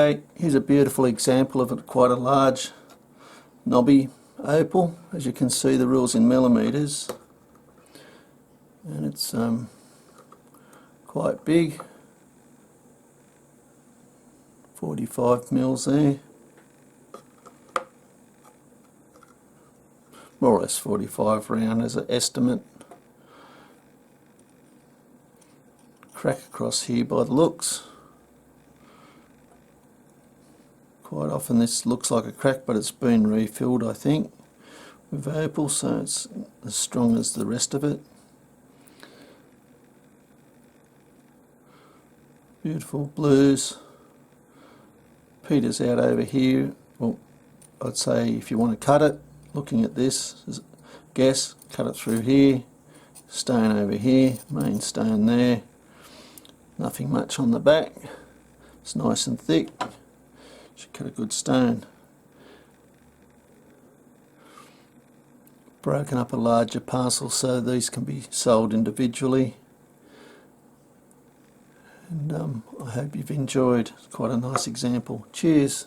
Okay, here's a beautiful example of quite a large Nobby Opal. As you can see, the rule's in millimetres, and it's quite big, 45 mils there, more or less 45 round as an estimate. Crack across here by the looks. Quite often this looks like a crack, but it's been refilled, I think, with opal, so it's as strong as the rest of it. Beautiful blues. Peters out over here. Well, I'd say if you want to cut it, looking at this, guess, cut it through here, stone over here, main stone there. Nothing much on the back. It's nice and thick. Should cut a good stone. Broken up a larger parcel so these can be sold individually. And I hope you've enjoyed. It's quite a nice example. Cheers.